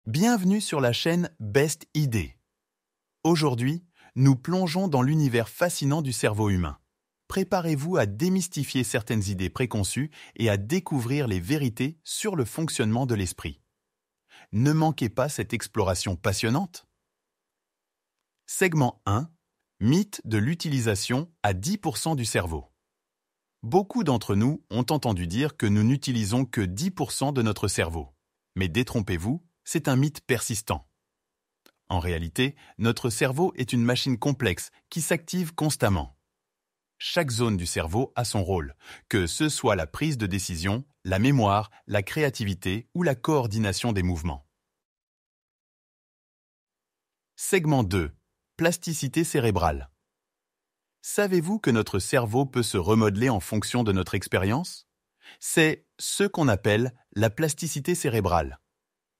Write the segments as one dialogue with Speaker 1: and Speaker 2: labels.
Speaker 1: Bienvenue sur la chaîne Best Idées. Aujourd'hui, nous plongeons dans l'univers fascinant du cerveau humain. Préparez-vous à démystifier certaines idées préconçues et à découvrir les vérités sur le fonctionnement de l'esprit. Ne manquez pas cette exploration passionnante. Segment 1. Mythe de l'utilisation à 10% du cerveau. Beaucoup d'entre nous ont entendu dire que nous n'utilisons que 10% de notre cerveau. Mais détrompez-vous, c'est un mythe persistant. En réalité, notre cerveau est une machine complexe qui s'active constamment. Chaque zone du cerveau a son rôle, que ce soit la prise de décision, la mémoire, la créativité ou la coordination des mouvements. Segment 2. Plasticité cérébrale. Savez-vous que notre cerveau peut se remodeler en fonction de notre expérience? C'est ce qu'on appelle la plasticité cérébrale.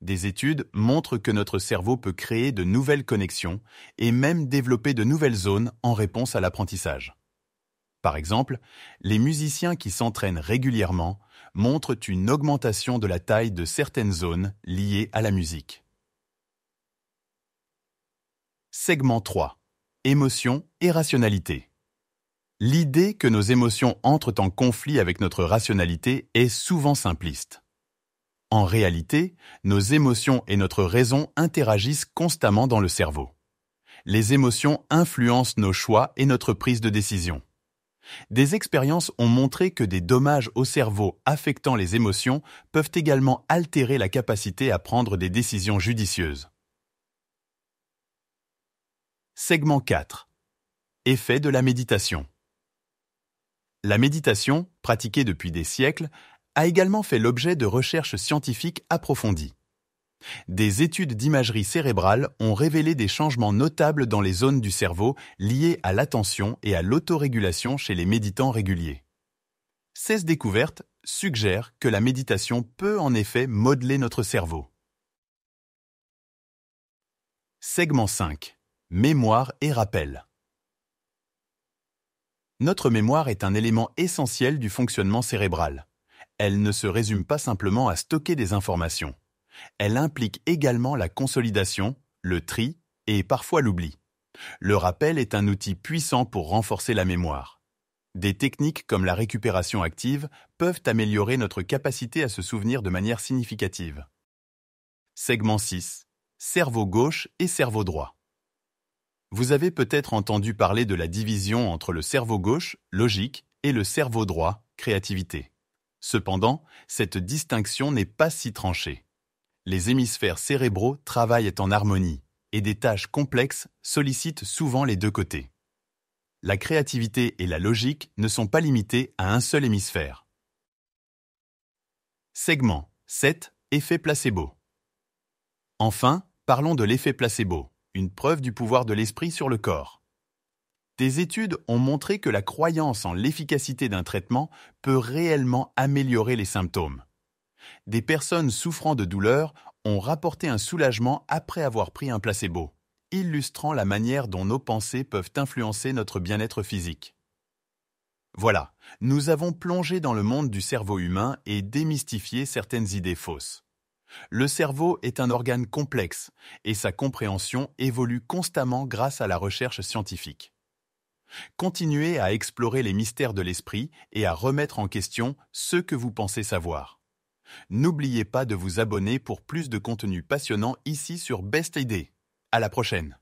Speaker 1: Des études montrent que notre cerveau peut créer de nouvelles connexions et même développer de nouvelles zones en réponse à l'apprentissage. Par exemple, les musiciens qui s'entraînent régulièrement montrent une augmentation de la taille de certaines zones liées à la musique. Segment 3. Émotions et rationalité. L'idée que nos émotions entrent en conflit avec notre rationalité est souvent simpliste. En réalité, nos émotions et notre raison interagissent constamment dans le cerveau. Les émotions influencent nos choix et notre prise de décision. Des expériences ont montré que des dommages au cerveau affectant les émotions peuvent également altérer la capacité à prendre des décisions judicieuses. Segment 4. Effet de la méditation. La méditation, pratiquée depuis des siècles, a également fait l'objet de recherches scientifiques approfondies. Des études d'imagerie cérébrale ont révélé des changements notables dans les zones du cerveau liées à l'attention et à l'autorégulation chez les méditants réguliers. Ces découvertes suggèrent que la méditation peut en effet modeler notre cerveau. Segment 5. Mémoire et rappel. Notre mémoire est un élément essentiel du fonctionnement cérébral. Elle ne se résume pas simplement à stocker des informations. Elle implique également la consolidation, le tri et parfois l'oubli. Le rappel est un outil puissant pour renforcer la mémoire. Des techniques comme la récupération active peuvent améliorer notre capacité à se souvenir de manière significative. Segment 6. Cerveau gauche et cerveau droit. Vous avez peut-être entendu parler de la division entre le cerveau gauche, logique, et le cerveau droit, créativité. Cependant, cette distinction n'est pas si tranchée. Les hémisphères cérébraux travaillent en harmonie et des tâches complexes sollicitent souvent les deux côtés. La créativité et la logique ne sont pas limitées à un seul hémisphère. Segment 7. Effet placebo. Enfin, parlons de l'effet placebo, une preuve du pouvoir de l'esprit sur le corps. Des études ont montré que la croyance en l'efficacité d'un traitement peut réellement améliorer les symptômes. Des personnes souffrant de douleurs ont rapporté un soulagement après avoir pris un placebo, illustrant la manière dont nos pensées peuvent influencer notre bien-être physique. Voilà, nous avons plongé dans le monde du cerveau humain et démystifié certaines idées fausses. Le cerveau est un organe complexe et sa compréhension évolue constamment grâce à la recherche scientifique. Continuez à explorer les mystères de l'esprit et à remettre en question ce que vous pensez savoir. N'oubliez pas de vous abonner pour plus de contenu passionnant ici sur Best Idées. À la prochaine!